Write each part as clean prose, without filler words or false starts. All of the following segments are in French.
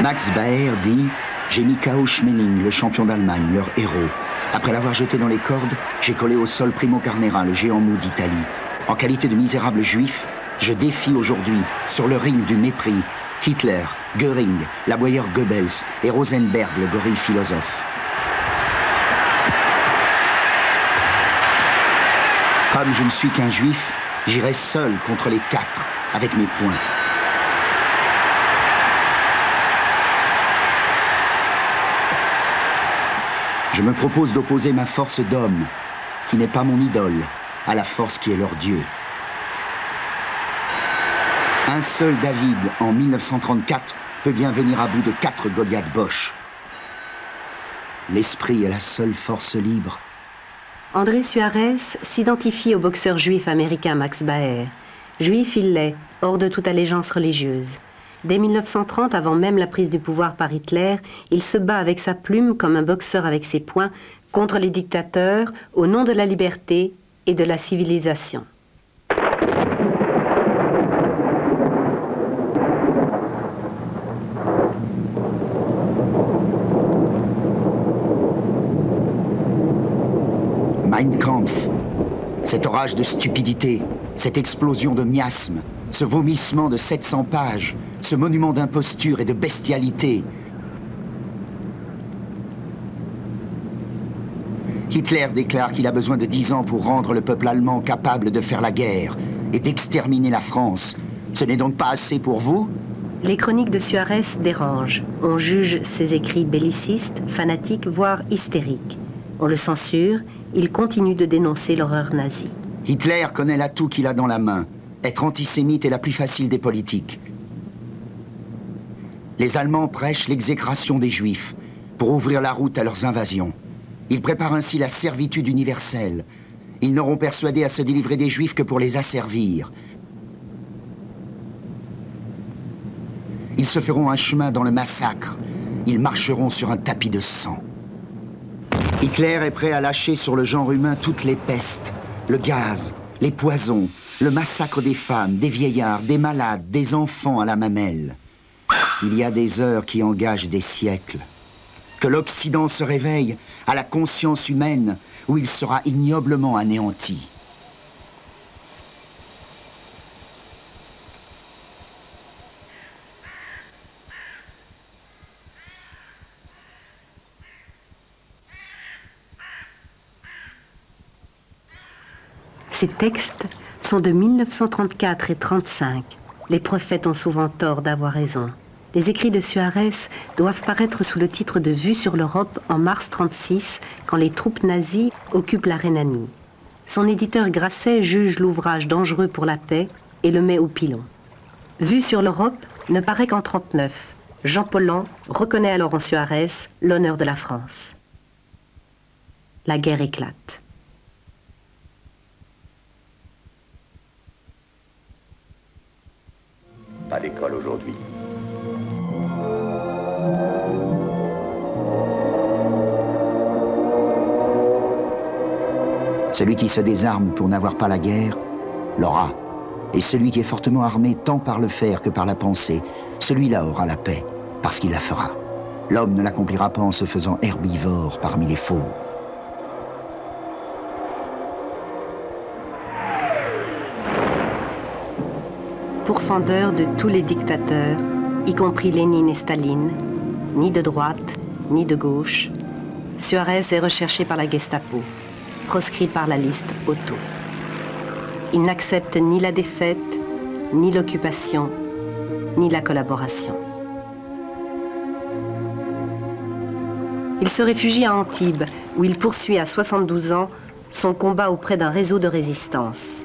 Max Baer dit « J'ai mis KO Schmeling, le champion d'Allemagne, leur héros. Après l'avoir jeté dans les cordes, j'ai collé au sol Primo Carnera, le géant mou d'Italie. En qualité de misérable juif, je défie aujourd'hui, sur le ring du mépris, Hitler, Göring, l'aboyeur Goebbels et Rosenberg, le gorille philosophe. Comme je ne suis qu'un juif, j'irai seul contre les quatre, avec mes poings. Je me propose d'opposer ma force d'homme, qui n'est pas mon idole, à la force qui est leur Dieu. Un seul David, en 1934, peut bien venir à bout de 4 Goliath Bosch. L'esprit est la seule force libre. André Suarez s'identifie au boxeur juif américain Max Baer. Juif, il l'est, hors de toute allégeance religieuse. Dès 1930, avant même la prise du pouvoir par Hitler, il se bat avec sa plume comme un boxeur avec ses poings contre les dictateurs au nom de la liberté et de la civilisation. Mein Kampf, cet orage de stupidité, cette explosion de miasme, ce vomissement de 700 pages, ce monument d'imposture et de bestialité. Hitler déclare qu'il a besoin de 10 ans pour rendre le peuple allemand capable de faire la guerre et d'exterminer la France. Ce n'est donc pas assez pour vous ? Les chroniques de Suarez dérangent. On juge ses écrits bellicistes, fanatiques, voire hystériques. On le censure, il continue de dénoncer l'horreur nazie. Hitler connaît l'atout qu'il a dans la main. Être antisémite est la plus facile des politiques. Les Allemands prêchent l'exécration des Juifs pour ouvrir la route à leurs invasions. Ils préparent ainsi la servitude universelle. Ils n'auront persuadé à se délivrer des Juifs que pour les asservir. Ils se feront un chemin dans le massacre. Ils marcheront sur un tapis de sang. Hitler est prêt à lâcher sur le genre humain toutes les pestes, le gaz, les poisons, le massacre des femmes, des vieillards, des malades, des enfants à la mamelle. Il y a des heures qui engagent des siècles. Que l'Occident se réveille à la conscience humaine où il sera ignoblement anéanti. Ces textes sont de 1934 et 1935. Les prophètes ont souvent tort d'avoir raison. Les écrits de Suarez doivent paraître sous le titre de Vue sur l'Europe en mars 1936, quand les troupes nazies occupent la Rhénanie. Son éditeur Grasset juge l'ouvrage dangereux pour la paix et le met au pilon. Vue sur l'Europe ne paraît qu'en 1939. Jean Paulhan reconnaît alors en Suarez l'honneur de la France. La guerre éclate. Pas d'école aujourd'hui. Celui qui se désarme pour n'avoir pas la guerre, l'aura. Et celui qui est fortement armé tant par le fer que par la pensée, celui-là aura la paix, parce qu'il la fera. L'homme ne l'accomplira pas en se faisant herbivore parmi les fauves. Pourfendeur de tous les dictateurs, y compris Lénine et Staline, ni de droite, ni de gauche, Suarez est recherché par la Gestapo, proscrit par la liste Otto. Il n'accepte ni la défaite, ni l'occupation, ni la collaboration. Il se réfugie à Antibes, où il poursuit à 72 ans son combat auprès d'un réseau de résistance.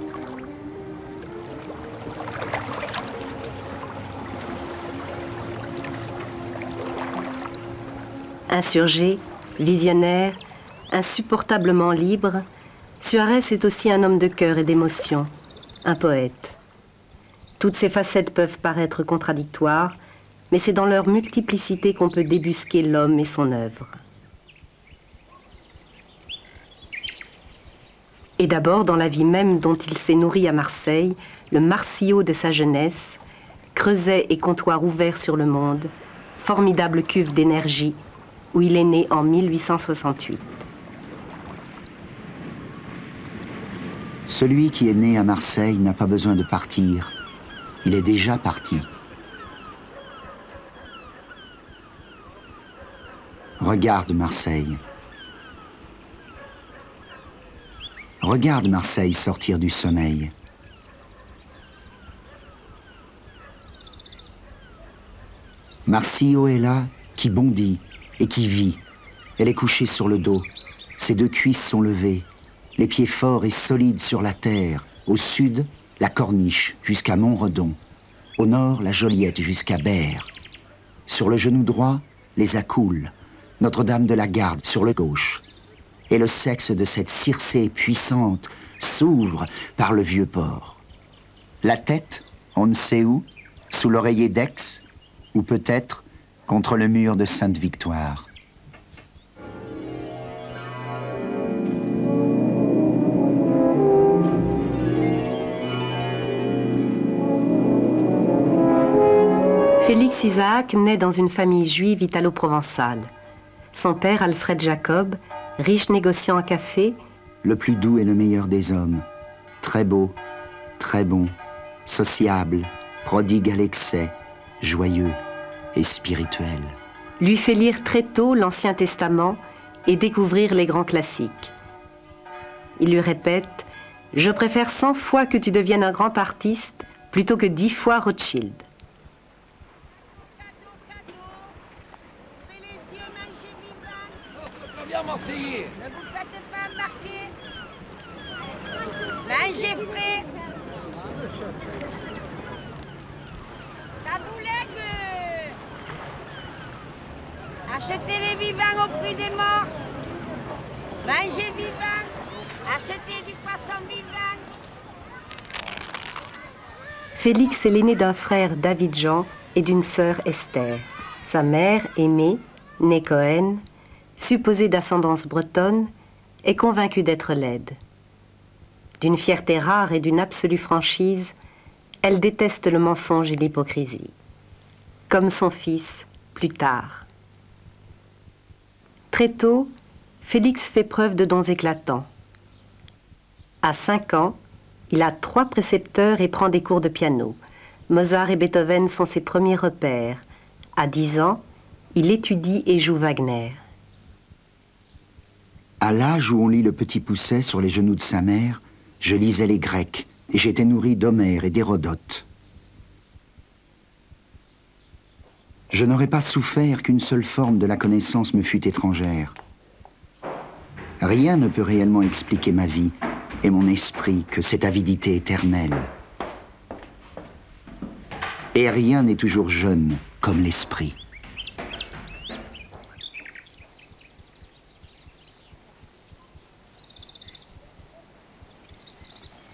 Insurgé, visionnaire, insupportablement libre, Suarez est aussi un homme de cœur et d'émotion, un poète. Toutes ces facettes peuvent paraître contradictoires, mais c'est dans leur multiplicité qu'on peut débusquer l'homme et son œuvre. Et d'abord dans la vie même dont il s'est nourri à Marseille, le Marsillau de sa jeunesse, creuset et comptoir ouverts sur le monde, formidable cuve d'énergie, où il est né en 1868. Celui qui est né à Marseille n'a pas besoin de partir. Il est déjà parti. Regarde Marseille. Regarde Marseille sortir du sommeil. Marsillo est là, qui bondit et qui vit. Elle est couchée sur le dos. Ses deux cuisses sont levées. Les pieds forts et solides sur la terre. Au sud, la Corniche jusqu'à Montredon. Au nord, la Joliette jusqu'à Berre. Sur le genou droit, les Accoules. Notre-Dame de la Garde sur le gauche. Et le sexe de cette Circé puissante s'ouvre par le vieux port. La tête, on ne sait où, sous l'oreiller d'Aix, ou peut-être contre le mur de Sainte-Victoire. Félix Isaac naît dans une famille juive italo-provençale. Son père, Alfred Jacob, riche négociant à café, le plus doux et le meilleur des hommes, très beau, très bon, sociable, prodigue à l'excès, joyeux et spirituel. lui fait lire très tôt l'Ancien Testament et découvrir les grands classiques. Il lui répète « Je préfère 100 fois que tu deviennes un grand artiste plutôt que 10 fois Rothschild ». Ne vous faites pas marquer. Mangez frais. Ça voulait que... Achetez les vivants au prix des morts. Mangez vivant. Achetez du poisson vivant. Félix est l'aîné d'un frère, David Jean, et d'une sœur, Esther. Sa mère, Aimée, née Cohen, supposée d'ascendance bretonne, est convaincue d'être laide. D'une fierté rare et d'une absolue franchise, elle déteste le mensonge et l'hypocrisie. Comme son fils, plus tard. Très tôt, Félix fait preuve de dons éclatants. À 5 ans, il a 3 précepteurs et prend des cours de piano. Mozart et Beethoven sont ses premiers repères. À 10 ans, il étudie et joue Wagner. À l'âge où on lit le Petit Pousset sur les genoux de sa mère, je lisais les Grecs et j'étais nourri d'Homère et d'Hérodote. Je n'aurais pas souffert qu'une seule forme de la connaissance me fût étrangère. Rien ne peut réellement expliquer ma vie et mon esprit que cette avidité éternelle. Et rien n'est toujours jeune comme l'esprit.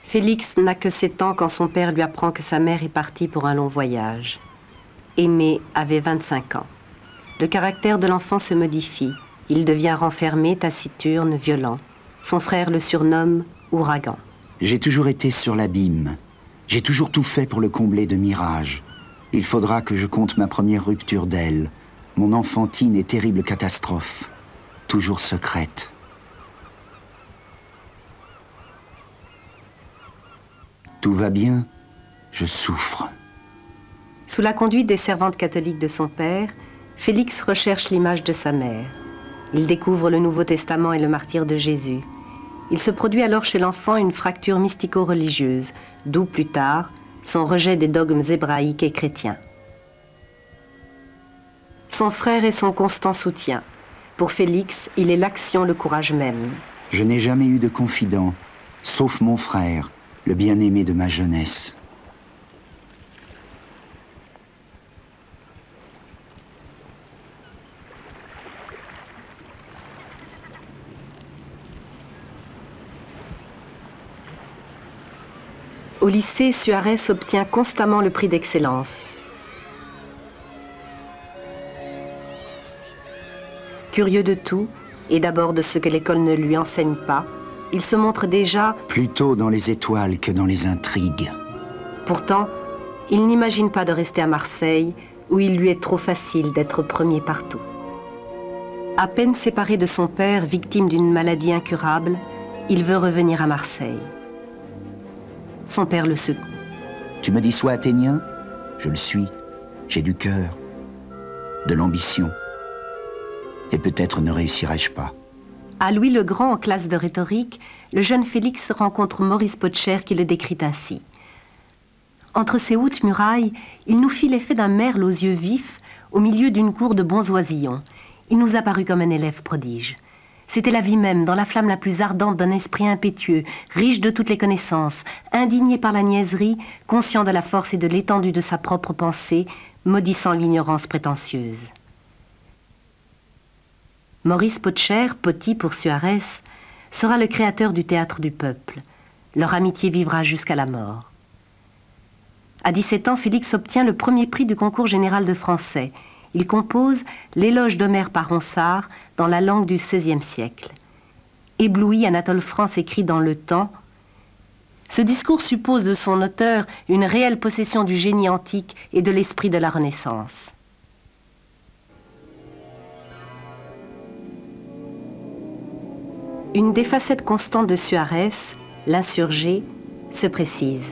Félix n'a que 7 ans quand son père lui apprend que sa mère est partie pour un long voyage. Aimée avait 25 ans. Le caractère de l'enfant se modifie. Il devient renfermé, taciturne, violent. Son frère le surnomme Ouragan. J'ai toujours été sur l'abîme. J'ai toujours tout fait pour le combler de mirages. Il faudra que je compte ma première rupture d'aile, mon enfantine et terrible catastrophe, toujours secrète. Tout va bien, je souffre. Sous la conduite des servantes catholiques de son père, Félix recherche l'image de sa mère. Il découvre le Nouveau Testament et le martyre de Jésus. Il se produit alors chez l'enfant une fracture mystico-religieuse, d'où plus tard son rejet des dogmes hébraïques et chrétiens. Son frère est son constant soutien. Pour Félix, il est l'action, le courage même. Je n'ai jamais eu de confident, sauf mon frère, le bien-aimé de ma jeunesse. Au lycée, Suarez obtient constamment le prix d'excellence. Curieux de tout, et d'abord de ce que l'école ne lui enseigne pas, il se montre déjà... Plutôt dans les étoiles que dans les intrigues. Pourtant, il n'imagine pas de rester à Marseille, où il lui est trop facile d'être premier partout. À peine séparé de son père, victime d'une maladie incurable, il veut revenir à Marseille. Son père le secoue. Tu me dis sois athénien? Je le suis. J'ai du cœur, de l'ambition. Et peut-être ne réussirai-je pas. À Louis le Grand, en classe de rhétorique, le jeune Félix rencontre Maurice Potcher qui le décrit ainsi. Entre ces hautes murailles, il nous fit l'effet d'un merle aux yeux vifs, au milieu d'une cour de bons oisillons. Il nous apparut comme un élève prodige. C'était la vie même, dans la flamme la plus ardente d'un esprit impétueux, riche de toutes les connaissances, indigné par la niaiserie, conscient de la force et de l'étendue de sa propre pensée, maudissant l'ignorance prétentieuse. Maurice Potcher, Potty pour Suarez, sera le créateur du théâtre du peuple. Leur amitié vivra jusqu'à la mort. À 17 ans, Félix obtient le premier prix du concours général de français. Il compose l'éloge d'Homère par Ronsard dans la langue du XVIe siècle. Ébloui, Anatole France écrit dans Le Temps « Ce discours suppose de son auteur une réelle possession du génie antique et de l'esprit de la Renaissance. » Une des facettes constantes de Suarez, l'insurgé, se précise.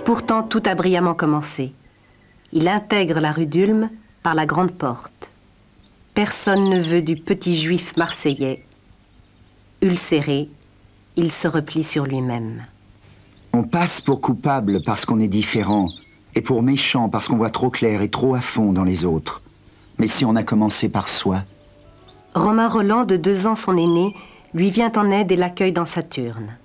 Pourtant, tout a brillamment commencé. Il intègre la rue d'Ulm par la grande porte. Personne ne veut du petit juif marseillais. Ulcéré, il se replie sur lui-même. On passe pour coupable parce qu'on est différent, et pour méchant parce qu'on voit trop clair et trop à fond dans les autres. Mais si on a commencé par soi... Romain Rolland, de 2 ans son aîné, lui vient en aide et l'accueille dans Saturne.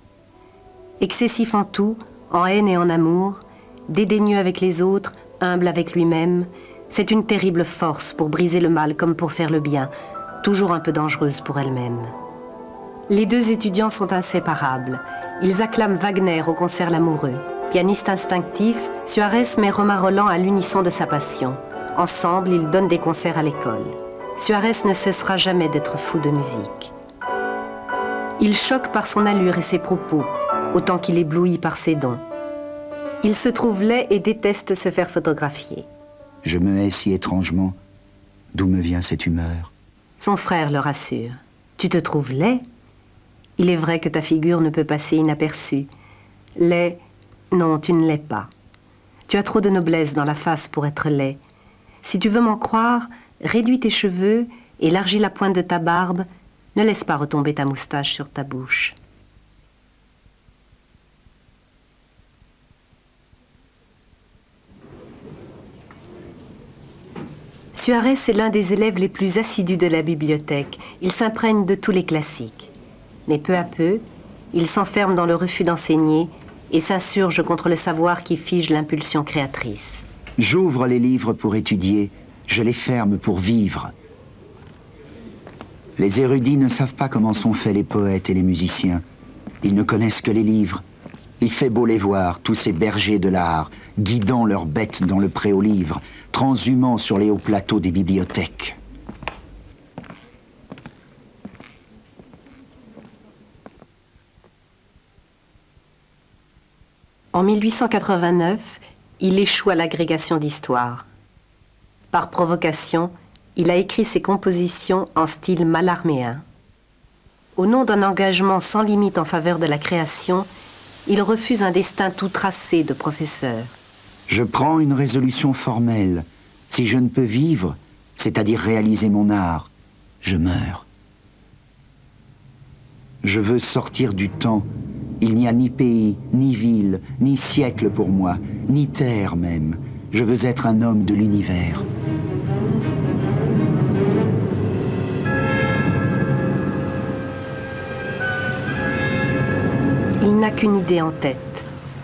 Excessif en tout, en haine et en amour, dédaigneux avec les autres, humble avec lui-même, c'est une terrible force pour briser le mal comme pour faire le bien, toujours un peu dangereuse pour elle-même. Les 2 étudiants sont inséparables. Ils acclament Wagner au concert L'Amoureux. Pianiste instinctif, Suarez met Romain Rolland à l'unisson de sa passion. Ensemble, ils donnent des concerts à l'école. Suarez ne cessera jamais d'être fou de musique. Il choque par son allure et ses propos, autant qu'il éblouit par ses dons. Il se trouve laid et déteste se faire photographier. Je me hais si étrangement. D'où me vient cette humeur? Son frère le rassure. Tu te trouves laid? Il est vrai que ta figure ne peut passer inaperçue. Laid, non, tu ne l'es pas. Tu as trop de noblesse dans la face pour être laid. Si tu veux m'en croire, réduis tes cheveux, élargis la pointe de ta barbe, ne laisse pas retomber ta moustache sur ta bouche. Suarez est l'un des élèves les plus assidus de la bibliothèque. Il s'imprègne de tous les classiques. Mais peu à peu, il s'enferme dans le refus d'enseigner et s'insurge contre le savoir qui fige l'impulsion créatrice. J'ouvre les livres pour étudier, je les ferme pour vivre. Les érudits ne savent pas comment sont faits les poètes et les musiciens. Ils ne connaissent que les livres. Il fait beau les voir, tous ces bergers de l'art, guidant leurs bêtes dans le pré aux livres, transhumant sur les hauts plateaux des bibliothèques. En 1889, il échoue à l'agrégation d'histoire. Par provocation, il a écrit ses compositions en style mallarméen. Au nom d'un engagement sans limite en faveur de la création, il refuse un destin tout tracé de professeur. Je prends une résolution formelle. Si je ne peux vivre, c'est-à-dire réaliser mon art, je meurs. Je veux sortir du temps. Il n'y a ni pays, ni ville, ni siècle pour moi, ni terre même. Je veux être un homme de l'univers. Il n'a qu'une idée en tête,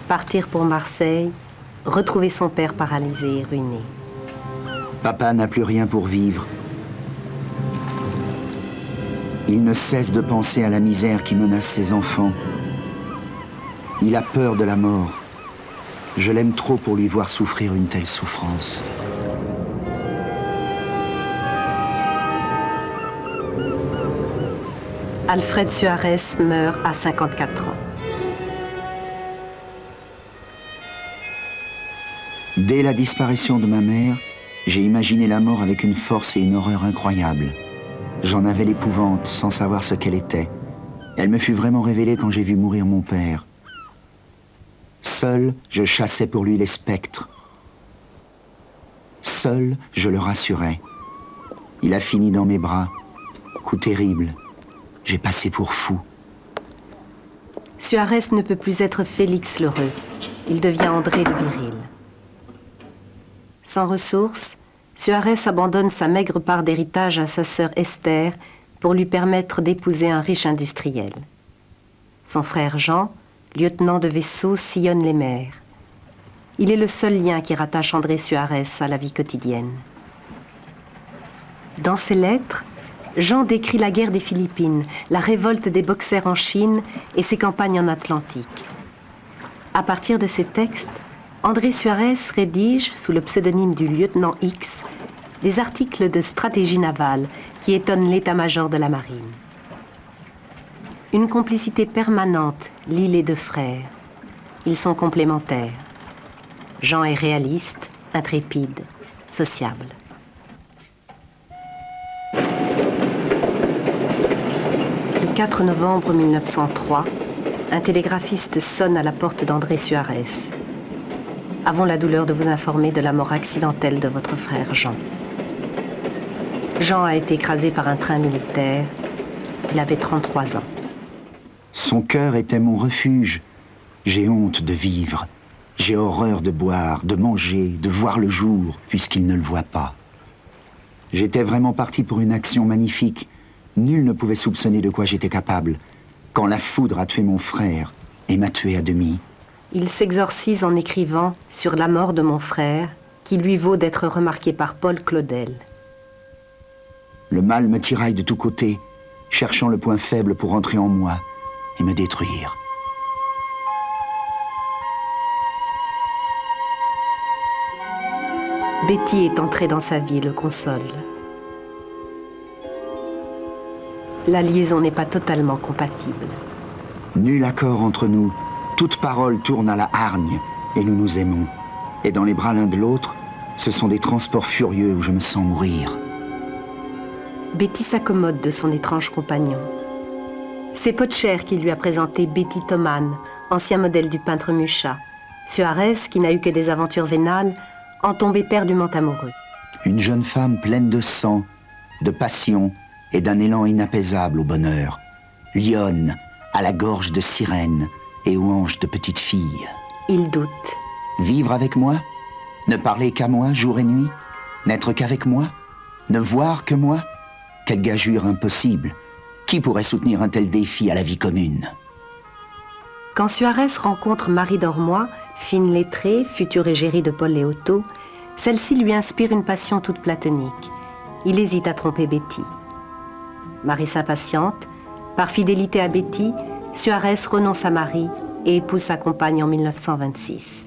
partir pour Marseille, retrouver son père paralysé et ruiné. Papa n'a plus rien pour vivre. Il ne cesse de penser à la misère qui menace ses enfants. Il a peur de la mort. Je l'aime trop pour lui voir souffrir une telle souffrance. Alfred Suarez meurt à 54 ans. Dès la disparition de ma mère, j'ai imaginé la mort avec une force et une horreur incroyables. J'en avais l'épouvante sans savoir ce qu'elle était. Elle me fut vraiment révélée quand j'ai vu mourir mon père. Seul, je chassais pour lui les spectres. Seul, je le rassurais. Il a fini dans mes bras. Coup terrible. J'ai passé pour fou. Suarez ne peut plus être Félix l'Heureux. Il devient André le Viril. Sans ressources, Suarez abandonne sa maigre part d'héritage à sa sœur Esther pour lui permettre d'épouser un riche industriel. Son frère Jean, lieutenant de vaisseau, sillonne les mers. Il est le seul lien qui rattache André Suarez à la vie quotidienne. Dans ses lettres, Jean décrit la guerre des Philippines, la révolte des Boxers en Chine et ses campagnes en Atlantique. À partir de ces textes, André Suarez rédige, sous le pseudonyme du lieutenant X, des articles de stratégie navale qui étonnent l'état-major de la marine. Une complicité permanente lie les deux frères. Ils sont complémentaires. Jean est réaliste, intrépide, sociable. Le 4 novembre 1903, un télégraphiste sonne à la porte d'André Suarez. Avons la douleur de vous informer de la mort accidentelle de votre frère Jean. Jean a été écrasé par un train militaire. Il avait 33 ans. Son cœur était mon refuge. J'ai honte de vivre. J'ai horreur de boire, de manger, de voir le jour, puisqu'il ne le voit pas. J'étais vraiment parti pour une action magnifique. Nul ne pouvait soupçonner de quoi j'étais capable, quand la foudre a tué mon frère et m'a tué à demi. Il s'exorcise en écrivant « Sur la mort de mon frère », qui lui vaut d'être remarqué par Paul Claudel. Le mal me tiraille de tous côtés, cherchant le point faible pour entrer en moi et me détruire. Betty est entrée dans sa vie et le console. La liaison n'est pas totalement compatible. Nul accord entre nous. Toute parole tourne à la hargne et nous nous aimons. Et dans les bras l'un de l'autre, ce sont des transports furieux où je me sens mourir. Betty s'accommode de son étrange compagnon. C'est Potcher qui lui a présenté Betty Thoman, ancien modèle du peintre Mucha. Suarez, qui n'a eu que des aventures vénales, en tombé perdument amoureux. Une jeune femme pleine de sang, de passion et d'un élan inapaisable au bonheur. Lionne, à la gorge de sirène et aux hanches de petite fille. Il doute. Vivre avec moi? Ne parler qu'à moi, jour et nuit? N'être qu'avec moi? Ne voir que moi? Quelle gageure impossible! Qui pourrait soutenir un tel défi à la vie commune? Quand Suarez rencontre Marie d'Ormois, fine lettrée, future égérie de Paul Léoto, celle-ci lui inspire une passion toute platonique. Il hésite à tromper Betty. Marie s'impatiente. Par fidélité à Betty, Suarez renonce à Marie et épouse sa compagne en 1926.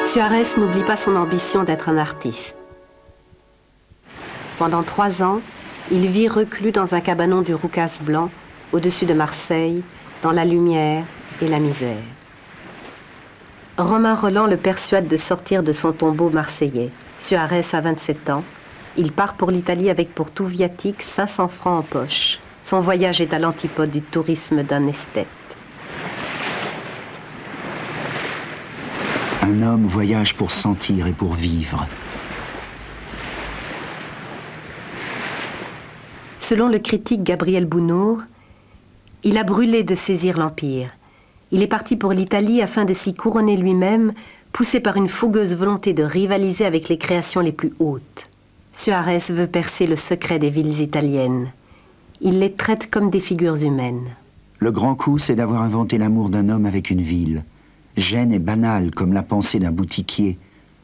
Suarez n'oublie pas son ambition d'être un artiste. Pendant 3 ans, il vit reclus dans un cabanon du Roucas blanc, au-dessus de Marseille, dans la lumière et la misère. Romain Rolland le persuade de sortir de son tombeau marseillais. Suarez a 27 ans. Il part pour l'Italie avec pour tout viatique 500 francs en poche. Son voyage est à l'antipode du tourisme d'un esthète. Un homme voyage pour sentir et pour vivre. Selon le critique Gabriel Bounour, il a brûlé de saisir l'Empire. Il est parti pour l'Italie afin de s'y couronner lui-même, poussé par une fougueuse volonté de rivaliser avec les créations les plus hautes. Suarez veut percer le secret des villes italiennes. Il les traite comme des figures humaines. Le grand coup, c'est d'avoir inventé l'amour d'un homme avec une ville. Gêne et banale comme la pensée d'un boutiquier.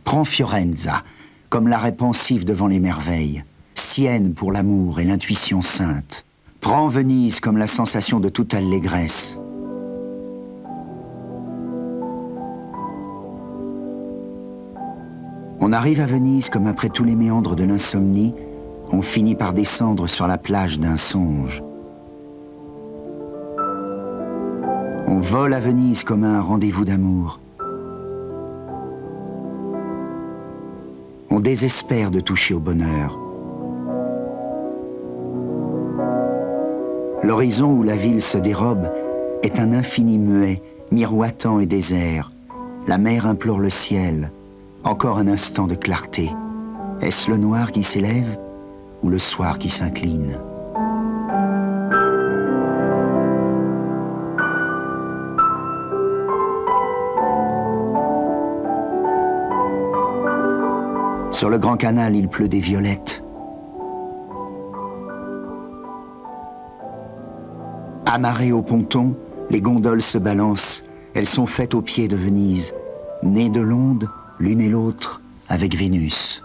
Prends Fiorenza, comme l'arrêt pensif devant les merveilles. Sienne pour l'amour et l'intuition sainte. Prends Venise comme la sensation de toute allégresse. On arrive à Venise comme après tous les méandres de l'insomnie, on finit par descendre sur la plage d'un songe. On vole à Venise comme à un rendez-vous d'amour. On désespère de toucher au bonheur. L'horizon où la ville se dérobe est un infini muet, miroitant et désert. La mer implore le ciel. Encore un instant de clarté. Est-ce le noir qui s'élève ou le soir qui s'incline? Sur le grand canal, il pleut des violettes. Amarrées au ponton, les gondoles se balancent. Elles sont faites au pied de Venise, nées de l'onde, l'une et l'autre, avec Vénus.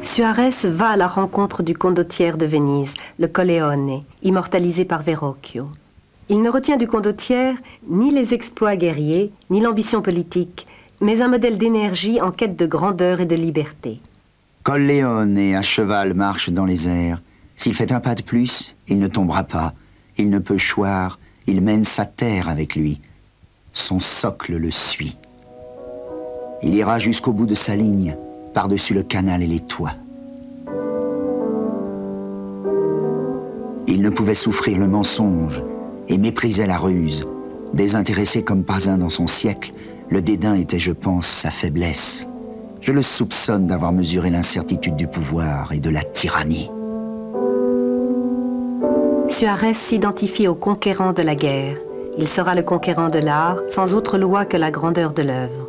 Suarez va à la rencontre du condottiere de Venise, le Colleone, immortalisé par Verrocchio. Il ne retient du condottiere ni les exploits guerriers, ni l'ambition politique, mais un modèle d'énergie en quête de grandeur et de liberté. Colleone à cheval marche dans les airs. S'il fait un pas de plus, il ne tombera pas. Il ne peut choir, il mène sa terre avec lui. Son socle le suit. Il ira jusqu'au bout de sa ligne, par-dessus le canal et les toits. Il ne pouvait souffrir le mensonge et méprisait la ruse. Désintéressé comme pas un dans son siècle, le dédain était, je pense, sa faiblesse. Je le soupçonne d'avoir mesuré l'incertitude du pouvoir et de la tyrannie. Suarez s'identifie au conquérant de la guerre. Il sera le conquérant de l'art, sans autre loi que la grandeur de l'œuvre.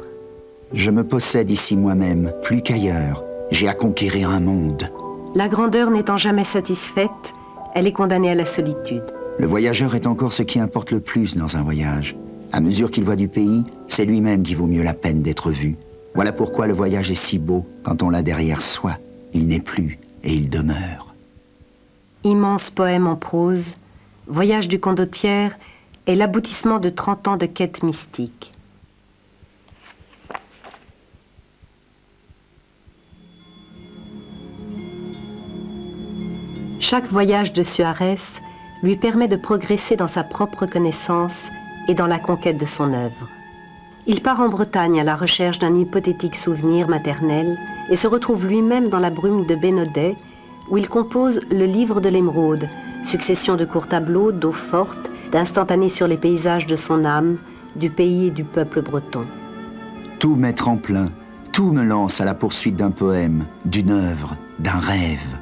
Je me possède ici moi-même, plus qu'ailleurs. J'ai à conquérir un monde. La grandeur n'étant jamais satisfaite, elle est condamnée à la solitude. Le voyageur est encore ce qui importe le plus dans un voyage. À mesure qu'il voit du pays, c'est lui-même qui vaut mieux la peine d'être vu. Voilà pourquoi le voyage est si beau quand on l'a derrière soi. Il n'est plus et il demeure. Immense poème en prose, Voyage du condottiere est l'aboutissement de 30 ans de quête mystique. Chaque voyage de Suarez lui permet de progresser dans sa propre connaissance et dans la conquête de son œuvre. Il part en Bretagne à la recherche d'un hypothétique souvenir maternel et se retrouve lui-même dans la brume de Bénodet, où il compose le livre de l'émeraude, succession de courts tableaux, d'eau forte, d'instantanés sur les paysages de son âme, du pays et du peuple breton. Tout m'est tremplin, tout me lance à la poursuite d'un poème, d'une œuvre, d'un rêve.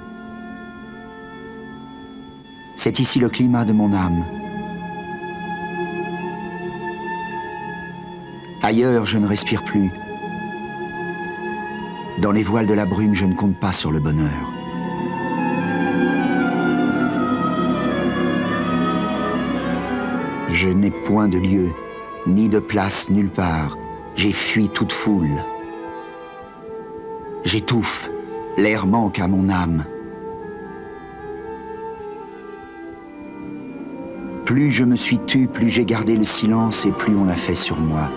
C'est ici le climat de mon âme. Ailleurs, je ne respire plus. Dans les voiles de la brume, je ne compte pas sur le bonheur. Je n'ai point de lieu, ni de place nulle part. J'ai fui toute foule. J'étouffe, l'air manque à mon âme. Plus je me suis tu, plus j'ai gardé le silence et plus on l'a fait sur moi.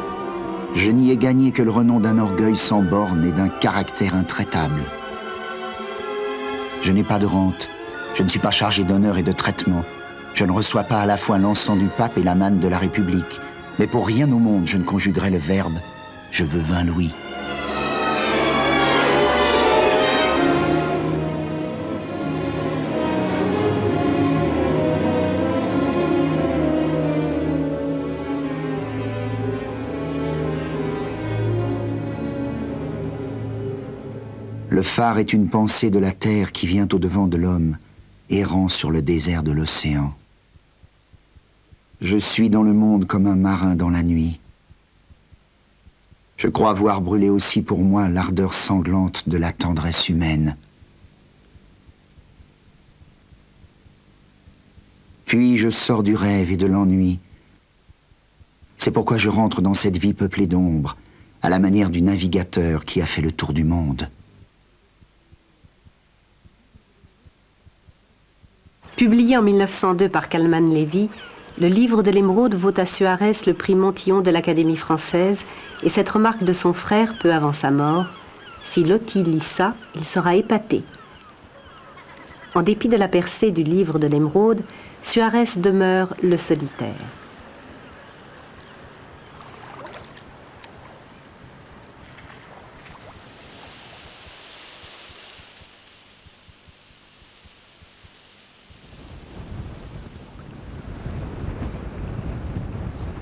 Je n'y ai gagné que le renom d'un orgueil sans borne et d'un caractère intraitable. Je n'ai pas de rente, je ne suis pas chargé d'honneur et de traitement. Je ne reçois pas à la fois l'encens du pape et la manne de la République. Mais pour rien au monde je ne conjuguerai le verbe « je veux 20 louis ». Le phare est une pensée de la terre qui vient au-devant de l'homme, errant sur le désert de l'océan. Je suis dans le monde comme un marin dans la nuit. Je crois voir brûler aussi pour moi l'ardeur sanglante de la tendresse humaine. Puis je sors du rêve et de l'ennui. C'est pourquoi je rentre dans cette vie peuplée d'ombre, à la manière du navigateur qui a fait le tour du monde. Publié en 1902 par Kalman Levy, le livre de l'Émeraude vaut à Suarez le prix Montillon de l'Académie française et cette remarque de son frère peu avant sa mort: si Loti lit ça, il sera épaté. En dépit de la percée du livre de l'Émeraude, Suarez demeure le solitaire.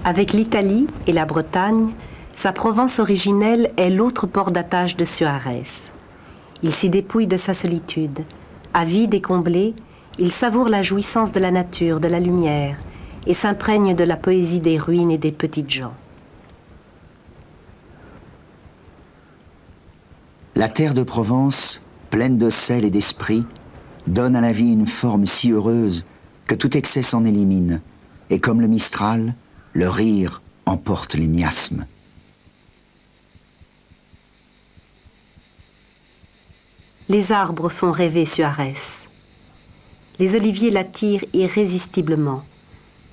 Avec l'Italie et la Bretagne, sa Provence originelle est l'autre port d'attache de Suarez. Il s'y dépouille de sa solitude. Avide et comblé, il savoure la jouissance de la nature, de la lumière, et s'imprègne de la poésie des ruines et des petites gens. La terre de Provence, pleine de sel et d'esprit, donne à la vie une forme si heureuse que tout excès s'en élimine, et comme le Mistral, le rire emporte les miasmes. Les arbres font rêver Suarez. Les oliviers l'attirent irrésistiblement.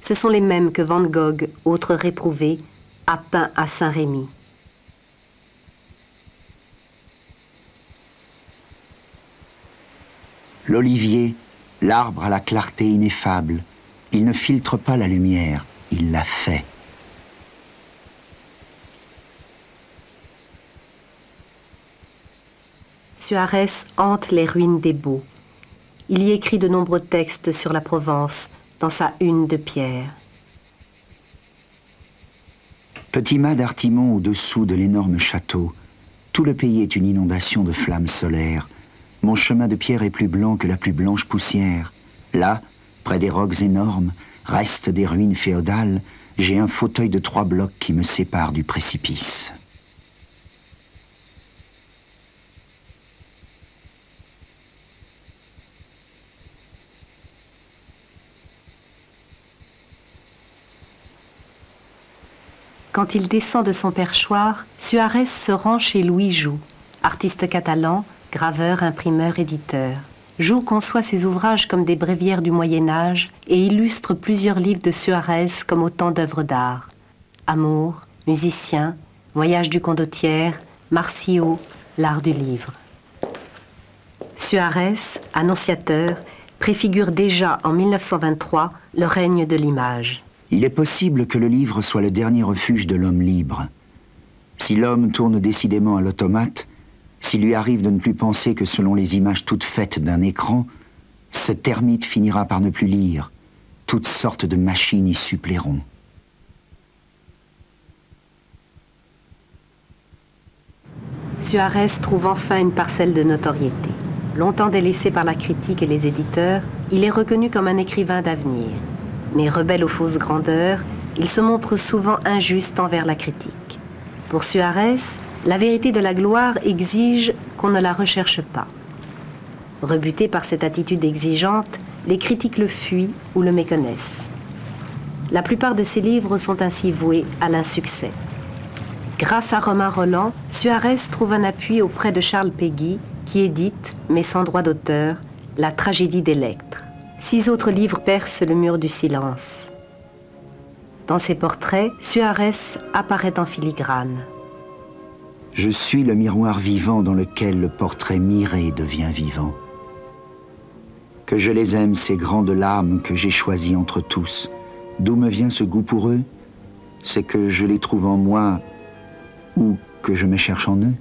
Ce sont les mêmes que Van Gogh, autre réprouvé, a peint à Saint-Rémy. L'olivier, l'arbre à la clarté ineffable, il ne filtre pas la lumière, il la fait. Suarez hante les ruines des Baux. Il y écrit de nombreux textes sur la Provence dans sa Une de pierre. Petit mât d'Artimon au-dessous de l'énorme château, tout le pays est une inondation de flammes solaires. Mon chemin de pierre est plus blanc que la plus blanche poussière. Là, près des rocs énormes, restent des ruines féodales, j'ai un fauteuil de 3 blocs qui me sépare du précipice. Quand il descend de son perchoir, Suarez se rend chez Louis Joux, artiste catalan, graveur, imprimeur, éditeur. Joux conçoit ses ouvrages comme des bréviaires du Moyen-Âge et illustre plusieurs livres de Suarez comme autant d'œuvres d'art. Amour, Musicien, Voyage du condottière, Martiaux, L'art du livre. Suarez, annonciateur, préfigure déjà en 1923 le règne de l'image. Il est possible que le livre soit le dernier refuge de l'homme libre. Si l'homme tourne décidément à l'automate, s'il lui arrive de ne plus penser que selon les images toutes faites d'un écran, ce termite finira par ne plus lire. Toutes sortes de machines y suppléeront. Suarez trouve enfin une parcelle de notoriété. Longtemps délaissé par la critique et les éditeurs, il est reconnu comme un écrivain d'avenir. Mais rebelle aux fausses grandeurs, il se montre souvent injuste envers la critique. Pour Suarez, la vérité de la gloire exige qu'on ne la recherche pas. Rebuté par cette attitude exigeante, les critiques le fuient ou le méconnaissent. La plupart de ses livres sont ainsi voués à l'insuccès. Grâce à Romain Rolland, Suarez trouve un appui auprès de Charles Péguy, qui édite, mais sans droit d'auteur, La tragédie d'Electre. 6 autres livres percent le mur du silence. Dans ses portraits, Suarez apparaît en filigrane. Je suis le miroir vivant dans lequel le portrait miré devient vivant. Que je les aime, ces grandes larmes que j'ai choisies entre tous. D'où me vient ce goût pour eux? C'est que je les trouve en moi ou que je me cherche en eux.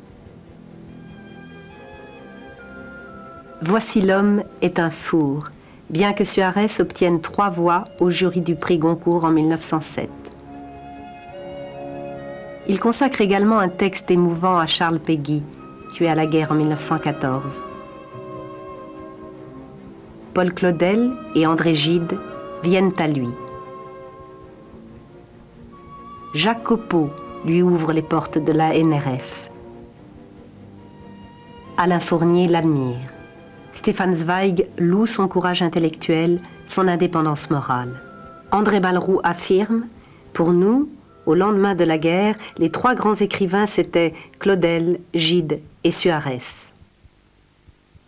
Voici l'homme est un four, bien que Suarez obtienne 3 voix au jury du prix Goncourt en 1907. Il consacre également un texte émouvant à Charles Péguy, tué à la guerre en 1914. Paul Claudel et André Gide viennent à lui. Jacques Copeau lui ouvre les portes de la NRF. Alain Fournier l'admire. Stefan Zweig loue son courage intellectuel, son indépendance morale. André Malraux affirme « Pour nous, au lendemain de la guerre, les trois grands écrivains c'étaient Claudel, Gide et Suarez. »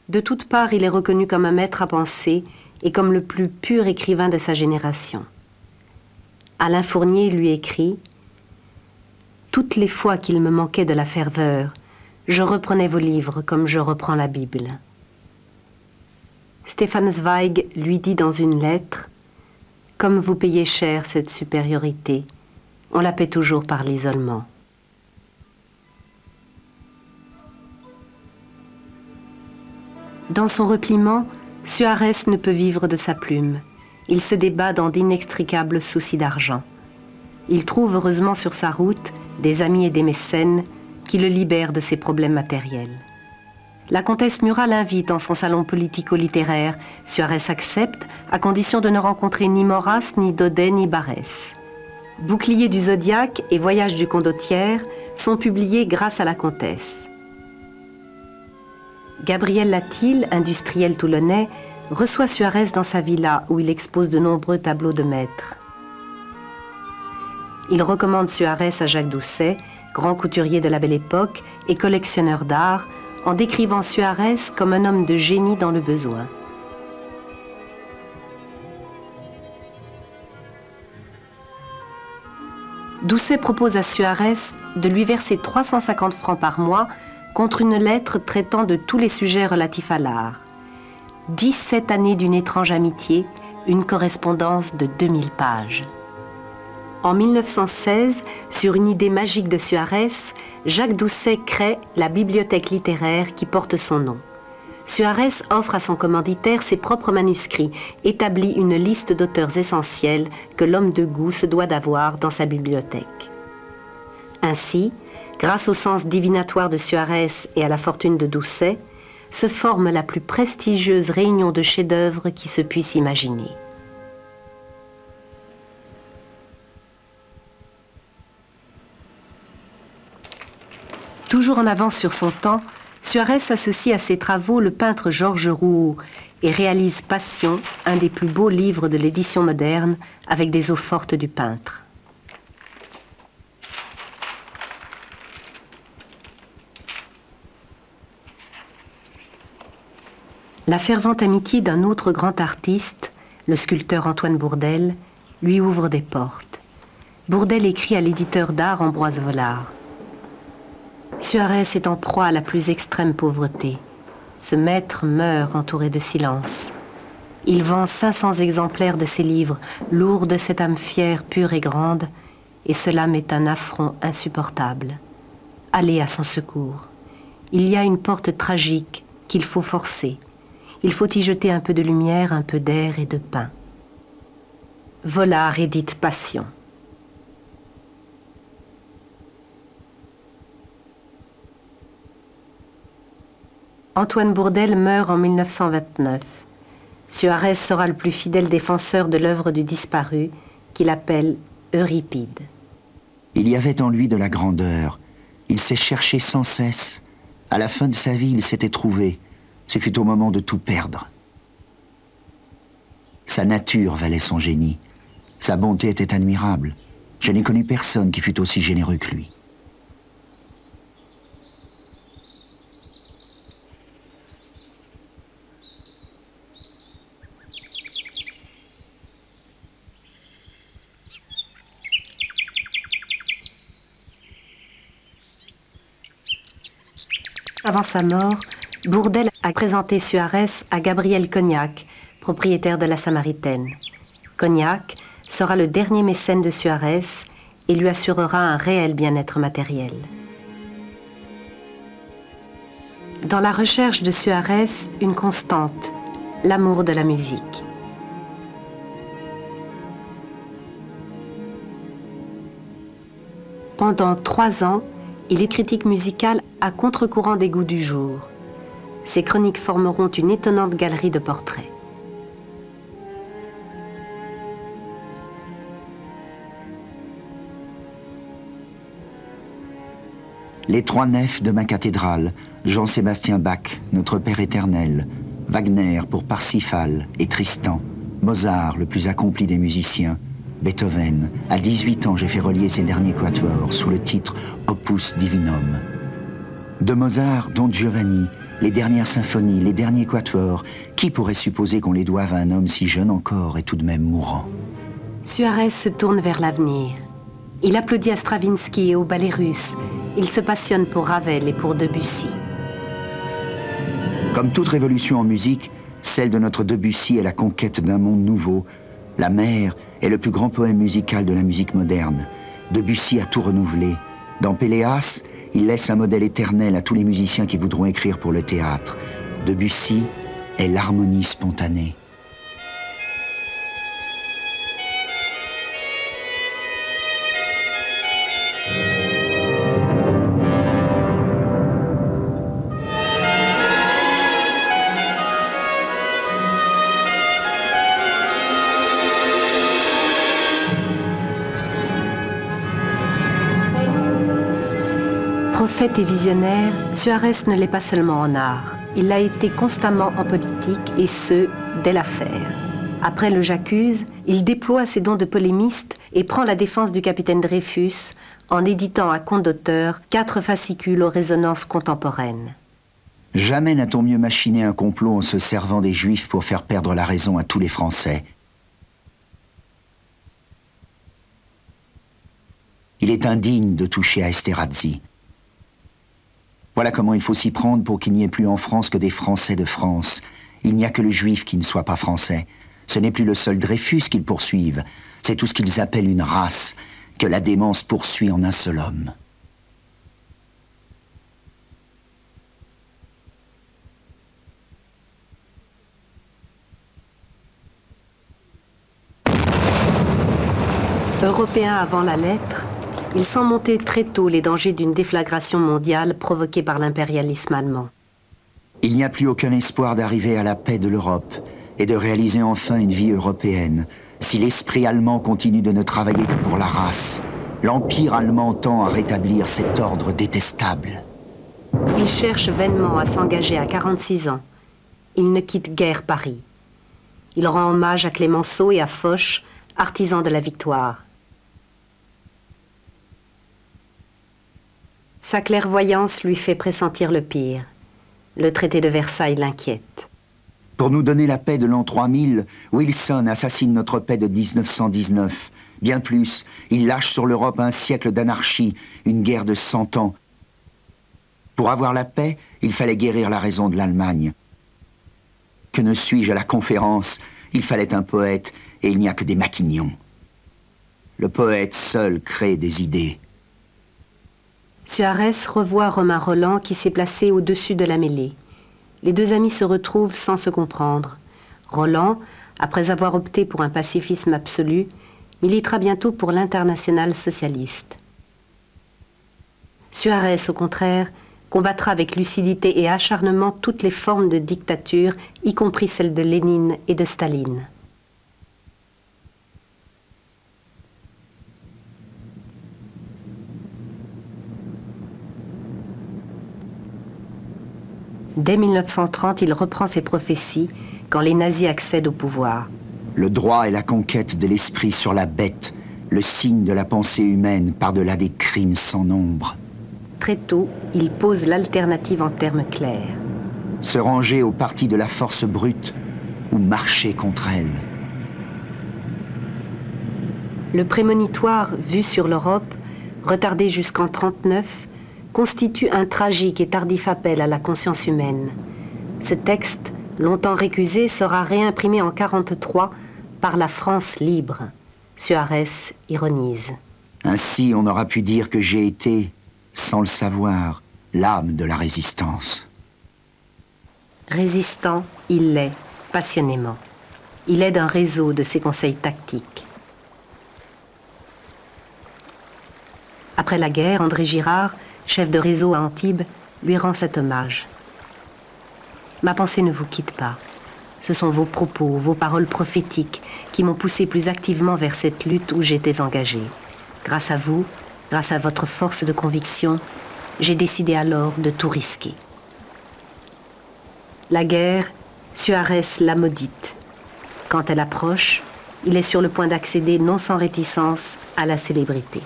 De toutes parts, il est reconnu comme un maître à penser et comme le plus pur écrivain de sa génération. Alain Fournier lui écrit « Toutes les fois qu'il me manquait de la ferveur, je reprenais vos livres comme je reprends la Bible. » Stefan Zweig lui dit dans une lettre « Comme vous payez cher cette supériorité, on la paie toujours par l'isolement. » Dans son repliement, Suarez ne peut vivre de sa plume. Il se débat dans d'inextricables soucis d'argent. Il trouve heureusement sur sa route des amis et des mécènes qui le libèrent de ses problèmes matériels. La comtesse Murat l'invite dans son salon politico-littéraire. Suarez accepte, à condition de ne rencontrer ni Maurras, ni Daudet, ni Barrès. Bouclier du Zodiaque et Voyage du Condottiere sont publiés grâce à la comtesse. Gabriel Latil, industriel toulonnais, reçoit Suarez dans sa villa où il expose de nombreux tableaux de maîtres. Il recommande Suarez à Jacques Doucet, grand couturier de la Belle Époque et collectionneur d'art, en décrivant Suarez comme un homme de génie dans le besoin. Doucet propose à Suarez de lui verser 350 francs par mois contre une lettre traitant de tous les sujets relatifs à l'art. 17 années d'une étrange amitié, une correspondance de 2000 pages. En 1916, sur une idée magique de Suarez, Jacques Doucet crée la bibliothèque littéraire qui porte son nom. Suarez offre à son commanditaire ses propres manuscrits, établit une liste d'auteurs essentiels que l'homme de goût se doit d'avoir dans sa bibliothèque. Ainsi, grâce au sens divinatoire de Suarez et à la fortune de Doucet, se forme la plus prestigieuse réunion de chefs-d'œuvre qui se puisse imaginer. Toujours en avance sur son temps, Suarez associe à ses travaux le peintre Georges Rouault et réalise Passion, un des plus beaux livres de l'édition moderne, avec des eaux fortes du peintre. La fervente amitié d'un autre grand artiste, le sculpteur Antoine Bourdelle, lui ouvre des portes. Bourdelle écrit à l'éditeur d'art Ambroise Vollard. Suarez est en proie à la plus extrême pauvreté. Ce maître meurt entouré de silence. Il vend 500 exemplaires de ses livres, lourds de cette âme fière, pure et grande, et cela m'est un affront insupportable. Allez à son secours. Il y a une porte tragique qu'il faut forcer. Il faut y jeter un peu de lumière, un peu d'air et de pain. Vollard édite Passion. Antoine Bourdelle meurt en 1929. Suarez sera le plus fidèle défenseur de l'œuvre du disparu, qu'il appelle Euripide. Il y avait en lui de la grandeur. Il s'est cherché sans cesse. À la fin de sa vie, il s'était trouvé. Ce fut au moment de tout perdre. Sa nature valait son génie. Sa bonté était admirable. Je n'ai connu personne qui fût aussi généreux que lui. Avant sa mort, Bourdelle a présenté Suarez à Gabriel Cognac, propriétaire de la Samaritaine. Cognac sera le dernier mécène de Suarez et lui assurera un réel bien-être matériel. Dans la recherche de Suarez, une constante, l'amour de la musique. Pendant 3 ans, il est critique musical à contre-courant des goûts du jour. Ses chroniques formeront une étonnante galerie de portraits. les trois nefs de ma cathédrale, Jean-Sébastien Bach, notre Père éternel, Wagner pour Parsifal et Tristan, Mozart, le plus accompli des musiciens, Beethoven. À 18 ans, j'ai fait relier ses derniers quatuors sous le titre Opus Divinum. De Mozart, Don Giovanni, les dernières symphonies, les derniers quatuors, qui pourrait supposer qu'on les doive à un homme si jeune encore et tout de même mourant? Suarez se tourne vers l'avenir. Il applaudit à Stravinsky et au ballet russe. Il se passionne pour Ravel et pour Debussy. Comme toute révolution en musique, celle de notre Debussy est la conquête d'un monde nouveau. La mer est le plus grand poème musical de la musique moderne. Debussy a tout renouvelé. Dans Péléas, il laisse un modèle éternel à tous les musiciens qui voudront écrire pour le théâtre. Debussy est l'harmonie spontanée. Prophète et visionnaire, Suarez ne l'est pas seulement en art. Il l'a été constamment en politique, et ce, dès l'affaire. Après le J'accuse, il déploie ses dons de polémiste et prend la défense du capitaine Dreyfus en éditant à compte d'auteur 4 fascicules aux résonances contemporaines. Jamais n'a-t-on mieux machiné un complot en se servant des Juifs pour faire perdre la raison à tous les Français. Il est indigne de toucher à Esterhazy. Voilà comment il faut s'y prendre pour qu'il n'y ait plus en France que des Français de France. Il n'y a que le Juif qui ne soit pas français. Ce n'est plus le seul Dreyfus qu'ils poursuivent. C'est tout ce qu'ils appellent une race, que la démence poursuit en un seul homme. Européens avant la lettre, ils sent monter très tôt les dangers d'une déflagration mondiale provoquée par l'impérialisme allemand. Il n'y a plus aucun espoir d'arriver à la paix de l'Europe et de réaliser enfin une vie européenne si l'esprit allemand continue de ne travailler que pour la race. L'Empire allemand tend à rétablir cet ordre détestable. Il cherche vainement à s'engager à 46 ans. Il ne quitte guère Paris. Il rend hommage à Clémenceau et à Foch, artisans de la victoire. Sa clairvoyance lui fait pressentir le pire. Le traité de Versailles l'inquiète. Pour nous donner la paix de l'an 3000, Wilson assassine notre paix de 1919. Bien plus, il lâche sur l'Europe un siècle d'anarchie, une guerre de 100 ans. Pour avoir la paix, il fallait guérir la raison de l'Allemagne. Que ne suis-je à la conférence? Il fallait un poète, et il n'y a que des maquignons. Le poète seul crée des idées. Suarez revoit Romain Rolland qui s'est placé au-dessus de la mêlée. Les deux amis se retrouvent sans se comprendre. Rolland, après avoir opté pour un pacifisme absolu, militera bientôt pour l'internationale socialiste. Suarez, au contraire, combattra avec lucidité et acharnement toutes les formes de dictature, y compris celles de Lénine et de Staline. Dès 1930, il reprend ses prophéties quand les nazis accèdent au pouvoir. Le droit est la conquête de l'esprit sur la bête, le signe de la pensée humaine par-delà des crimes sans nombre. Très tôt, il pose l'alternative en termes clairs. Se ranger au parti de la force brute ou marcher contre elle. Le prémonitoire vu sur l'Europe, retardé jusqu'en 1939, constitue un tragique et tardif appel à la conscience humaine. Ce texte, longtemps récusé, sera réimprimé en 1943 par la France libre. Suarez ironise. Ainsi, on aura pu dire que j'ai été, sans le savoir, l'âme de la résistance. Résistant, il l'est, passionnément. Il aide un réseau de ses conseils tactiques. Après la guerre, André Girard, chef de réseau à Antibes, lui rend cet hommage. Ma pensée ne vous quitte pas. Ce sont vos propos, vos paroles prophétiques qui m'ont poussé plus activement vers cette lutte où j'étais engagé. Grâce à vous, grâce à votre force de conviction, J'ai décidé alors de tout risquer. La guerre, Suarez l'a maudite. Quand elle approche, il est sur le point d'accéder non sans réticence à la célébrité.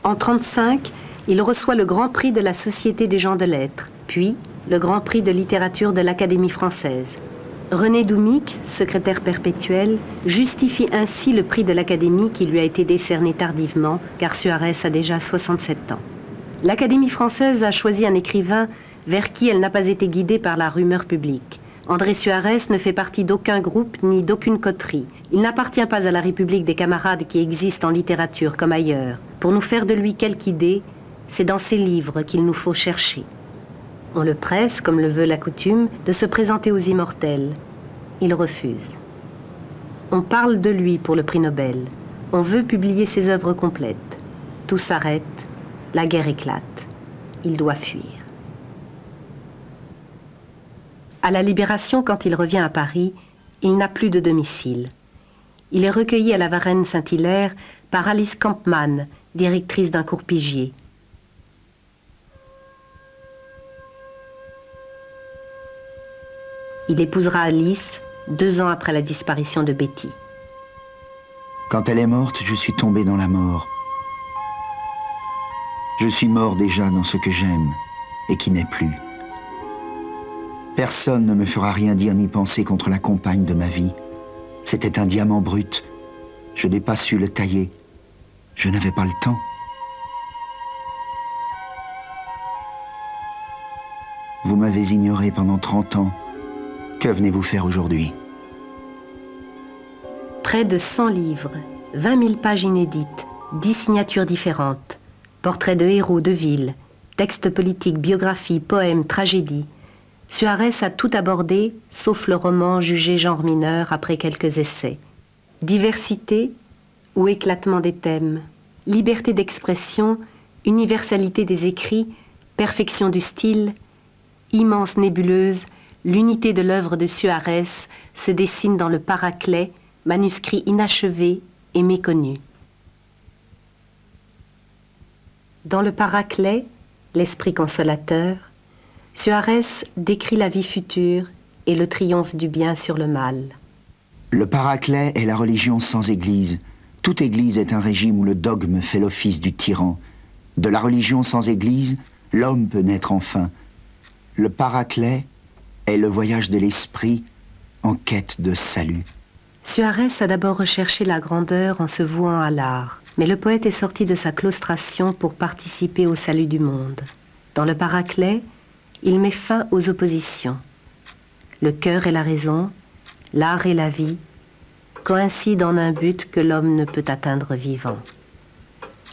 En 1935, il reçoit le Grand Prix de la Société des gens de lettres, puis le Grand Prix de littérature de l'Académie française. René Doumic, secrétaire perpétuel, justifie ainsi le prix de l'Académie qui lui a été décerné tardivement, car Suarez a déjà 67 ans. L'Académie française a choisi un écrivain vers qui elle n'a pas été guidée par la rumeur publique. André Suarez ne fait partie d'aucun groupe ni d'aucune coterie. Il n'appartient pas à la République des camarades qui existe en littérature comme ailleurs. Pour nous faire de lui quelque idée, c'est dans ses livres qu'il nous faut chercher. On le presse, comme le veut la coutume, de se présenter aux immortels. Il refuse. On parle de lui pour le prix Nobel. On veut publier ses œuvres complètes. Tout s'arrête, la guerre éclate. Il doit fuir. À la Libération, quand il revient à Paris, il n'a plus de domicile. Il est recueilli à la Varenne Saint-Hilaire par Alice Kampmann, directrice d'un cours pigier. Il épousera Alice 2 ans après la disparition de Betty. Quand elle est morte, je suis tombé dans la mort. Je suis mort déjà dans ce que j'aime et qui n'est plus. Personne ne me fera rien dire ni penser contre la compagne de ma vie. C'était un diamant brut. Je n'ai pas su le tailler. Je n'avais pas le temps. Vous m'avez ignoré pendant 30 ans. Que venez-vous faire aujourd'hui? Près de 100 livres, 20 000 pages inédites, 10 signatures différentes, portraits de héros de ville, textes politiques, biographies, poèmes, tragédies. Suarez a tout abordé, sauf le roman jugé genre mineur après quelques essais. Diversité ou éclatement des thèmes, liberté d'expression, universalité des écrits, perfection du style, immense nébuleuse, l'unité de l'œuvre de Suarez se dessine dans le Paraclet, manuscrit inachevé et méconnu. Dans le Paraclet, l'esprit consolateur, Suarez décrit la vie future et le triomphe du bien sur le mal. Le Paraclet est la religion sans église. Toute église est un régime où le dogme fait l'office du tyran. De la religion sans église, l'homme peut naître enfin. Le Paraclet est le voyage de l'esprit en quête de salut. Suarez a d'abord recherché la grandeur en se vouant à l'art, mais le poète est sorti de sa claustration pour participer au salut du monde. Dans le Paraclet, il met fin aux oppositions. Le cœur et la raison, l'art et la vie, coïncident en un but que l'homme ne peut atteindre vivant.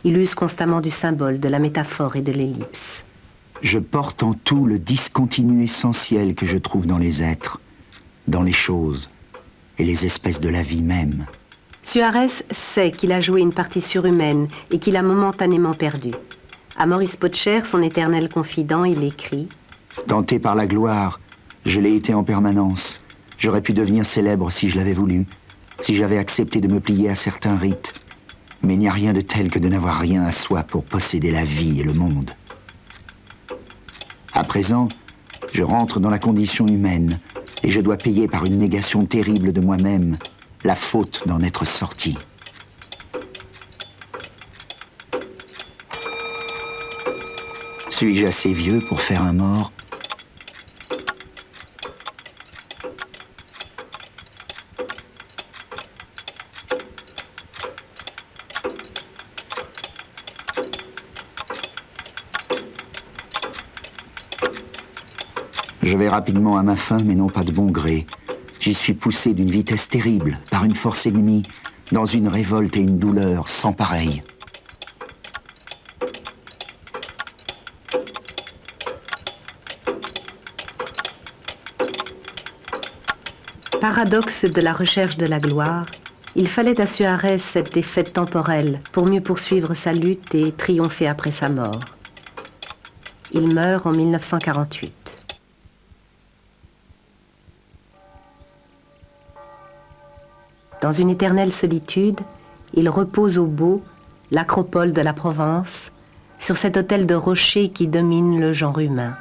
Il use constamment du symbole, de la métaphore et de l'ellipse. Je porte en tout le discontinu essentiel que je trouve dans les êtres, dans les choses et les espèces de la vie même. Suarez sait qu'il a joué une partie surhumaine et qu'il a momentanément perdu. À Maurice Potcher, son éternel confident, il écrit « Tenté par la gloire, je l'ai été en permanence. J'aurais pu devenir célèbre si je l'avais voulu, si j'avais accepté de me plier à certains rites. Mais il n'y a rien de tel que de n'avoir rien à soi pour posséder la vie et le monde. À présent, je rentre dans la condition humaine et je dois payer par une négation terrible de moi-même la faute d'en être sorti. Suis-je assez vieux pour faire un mort ? Je vais rapidement à ma fin, mais non pas de bon gré. J'y suis poussé d'une vitesse terrible, par une force ennemie, dans une révolte et une douleur sans pareille. Paradoxe de la recherche de la gloire, il fallait à Suarez cette défaite temporelle pour mieux poursuivre sa lutte et triompher après sa mort. Il meurt en 1948. Dans une éternelle solitude, il repose au Beau, l'acropole de la Provence, sur cet autel de rochers qui domine le genre humain.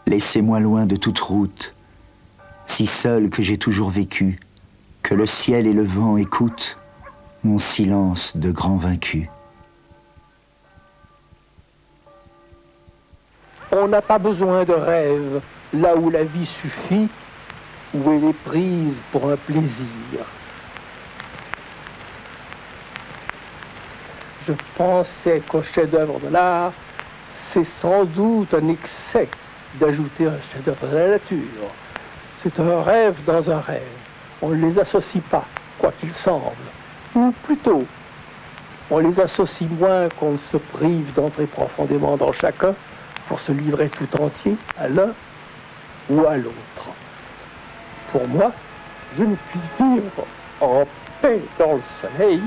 Laissez-moi loin de toute route, si seul que j'ai toujours vécu, que le ciel et le vent écoutent mon silence de grand vaincu. On n'a pas besoin de rêve, là où la vie suffit, où elle est prise pour un plaisir. Je pensais qu'au chef-d'œuvre de l'art, c'est sans doute un excès d'ajouter un chef-d'œuvre de la nature. C'est un rêve dans un rêve. On ne les associe pas, quoi qu'il semble. Ou plutôt, on les associe moins qu'on ne se prive d'entrer profondément dans chacun pour se livrer tout entier à l'un ou à l'autre. Pour moi, je ne puis vivre en paix dans le soleil,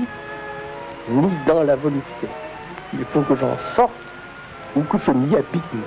ni dans la volupté. Il faut que j'en sorte ou que je m'y habitue.